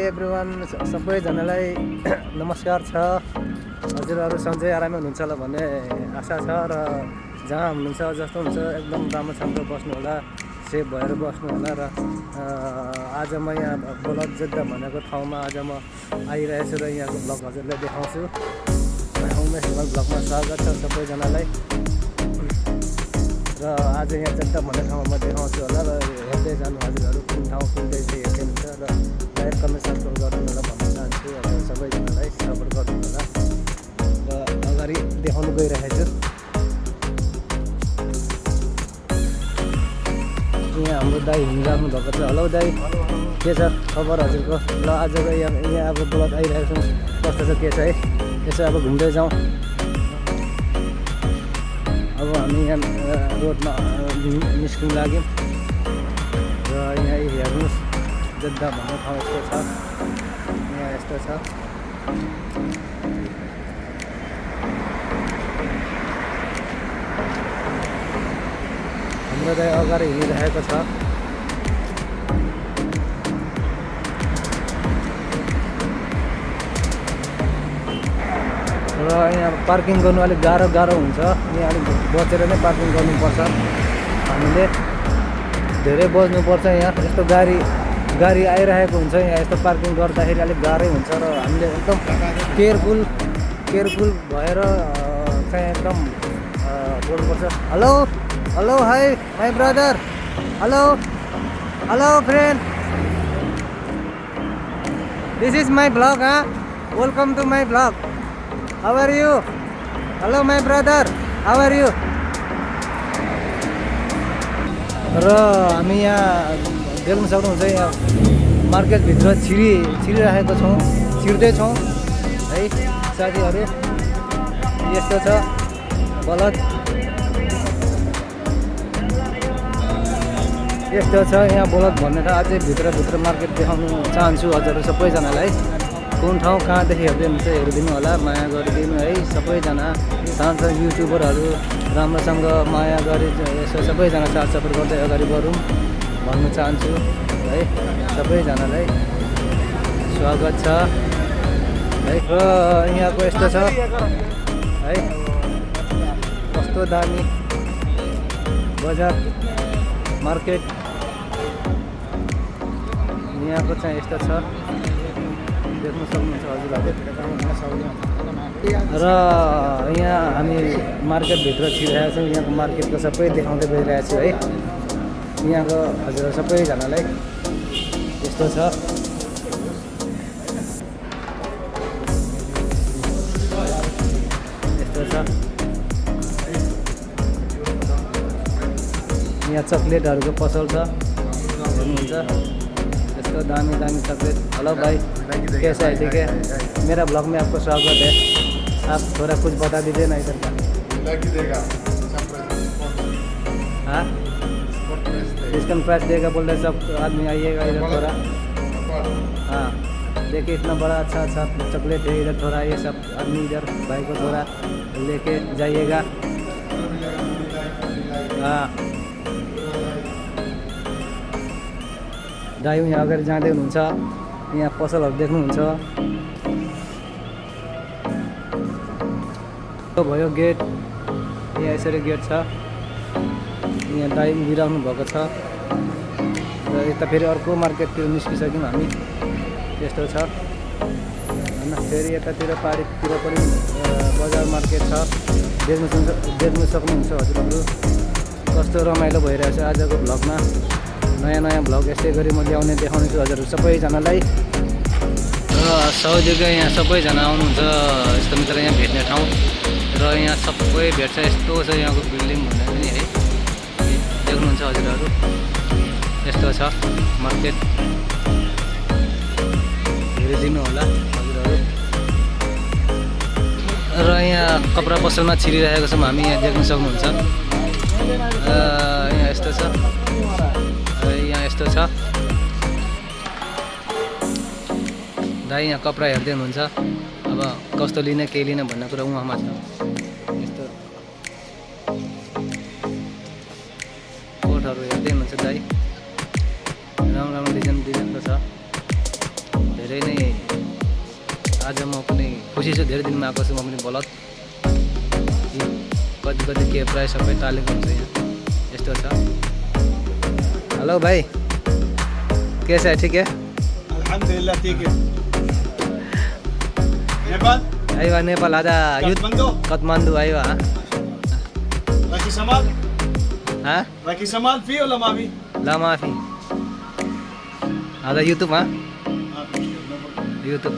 Everyone, सबैजनालाई नमस्कार छ। हजुरहरू सन्चै आरामै हुनुहुन्छ होला भन्ने आशा छ र जहाँ हुनुहुन्छ जस्तो हुन्छ एकदम राम्रोसँग बस्नु होला, सेफ भएर बस्नु होला। र आज म यहाँ बोलत जेद्दा भनेको ठाउँमा आज म आइरहेछु र यहाँको भ्लग हजुरलाई देखाउँछु। उमेश हिमाल भ्लगमा स्वागत छ सबैजनालाई। र आज यहाँ जेद्दा भन्ने ठाउँमा म देखाउँछु होला र हेर्दै जानु हजुरहरू कुन ठाउँ कुन चाहिँ हेर्नुहुन्छ र लाइक कमेन्ट सब्सक्राइब गरिदिनु होला भन्न चाहन्छु। अब सबैजनालाई सपोर्ट गरिदिनु होला र अगाडि देखाउनु गइरहेको छु। यहाँ हाम्रो दाई हिँडिराख्नु भएको छ। हेलो दाई, के छ खबर हजुरको? ल आजको यहाँ अब बोलत आइरहेको छौँ, कस्तो छ के छ है, यसो अब घुम्दै जाउँ। अब हामी यहाँ रोडमा निस्किनु लाग्यौँ र यहाँ हेर्नुहोस् जेद्दा भन्ने ठाउँ यस्तो छ, यहाँ यस्तो छ। हाम्रो दाइ अगाडि हिँडिरहेको छ र यहाँ पार्किङ गर्नु अलिक गाह्रो हुन्छ। यहाँ अलिक बचेर नै पार्किङ गर्नुपर्छ, हामीले धेरै बज्नुपर्छ। यहाँ यस्तो गाडी आइरहेको हुन्छ, यहाँ यस्तो पार्किङ गर्दाखेरि अलिक गाह्रै हुन्छ र हामीले एकदम केयरफुल भएर चाहिँ एकदम बोल्नुपर्छ। Hello hi my brother, hello friend, this is my blog. Welcome to my blog. How are you? Hello my brother, how are you? र हामी यहाँ देख्न सक्नुहुन्छ यहाँ मार्केटभित्र छिरिरहेको छौँ, छिर्दैछौँ है साथीहरू। यस्तो छ बलद, यस्तो छ यहाँ बोलत भन्ने ठाउँ। अझै भित्र मार्केट देखाउनु चाहन्छु हजुरहरू सबैजनालाई। कुन ठाउँ कहाँदेखि हेर्दै हुन्छ हेरिदिनु होला, माया गरिदिनु है सबैजना। सानो युट्युबरहरू राम्रोसँग माया गरी यसो सबैजना साथ सपोर्ट गर्दै अगाडि बढौँ भन्नु चाहन्छु है। सबैजनालाई स्वागत छ है। र यहाँको यस्तो छ है, कस्तो दामी बजार मार्केट यहाँको चाहिँ यस्तो छ, देख्न सक्नुहुन्छ हजुरहरूले। र यहाँ हामी मार्केटभित्र छिरिरहेको छौँ, यहाँको मार्केटको सबै देखाउँदै गइरहेको छु है यहाँको हजुर सबैजनालाई। यस्तो छ, यस्तो छ। यहाँ चकलेटहरूको पसल छ, हेर्नुहुन्छ यस्तो दामी चॉकलेट। हेलो भाई, कैसा है? ठीक है, मेरा ब्लॉग में आपको स्वागत है। आप थोड़ा कुछ बता दीजिए ना इधर का। हाँ, डिस्काउंट प्राइस देगा बोल रहे सब आदमी, आइएगा इधर थोड़ा। हाँ देखिए इतना बड़ा अच्छा चॉकलेट है इधर, थोड़ा ये सब आदमी इधर भाई को थोड़ा लेके जाइएगा। हाँ दाइ यहाँ अगाडि जाँदै हुनुहुन्छ, यहाँ पसलहरू देख्नुहुन्छ। यो भयो गेट, यहाँ यसरी गेट छ। यहाँ दाइ उभिराख्नु भएको छ र यता फेरि अर्को मार्केटतिर निस्किसक्यौँ हामी। यस्तो छ होइन, फेरि यतातिर पारितिर पनि बजार मार्केट छ, देख्नु सक्नुहुन्छ हजुरहरू। कस्तो रमाइलो भइरहेछ आजको भ्लगमा। नयाँ भ्लग यस्तै गरी म ल्याउने देखाउने छु हजुरहरू सबैजनालाई। र साउदीको यहाँ सबैजना आउनुहुन्छ यस्तो मित्र यहाँ भेट्ने ठाउँ र यहाँ सबै भेट्छ। यस्तो छ यहाँको बिल्डिङ भन्ने पनि है, देख्नुहुन्छ हजुरहरू। यस्तो छ मार्केट, हेरिदिनु होला हजुरहरू। र यहाँ कपडा पसलमा छिरिरहेको छौँ हामी, यहाँ देख्न सक्नुहुन्छ। यहाँ यस्तो छ, यहाँ यस्तो छ दाइ यहाँ कपडा हेर्दै हुनुहुन्छ। अब कस्तो लिने के लिने भन्ने कुरा उहाँमा छ। यस्तो कोटहरू हेर्दै हुनुहुन्छ दाइ, राम्रो डिजाइनको छ। धेरै नै आज म पनि खुसी छु, धेरै दिनमा आएको छु म पनि बलद। कति कति के प्रायः सबै टालेको हुन्छ यहाँ, यस्तो छ। हेलो भाइ, कैसा है? ठीक है, अल्हम्दुलिल्लाह ठीक है। नेपाल आइवा नेपाल आज काठमाडौँ आइवा Lagi Samal? हाँ Lagi Samal fi wala Mafi? ला माफी ada YouTube हाँ Ah, no problem. YouTube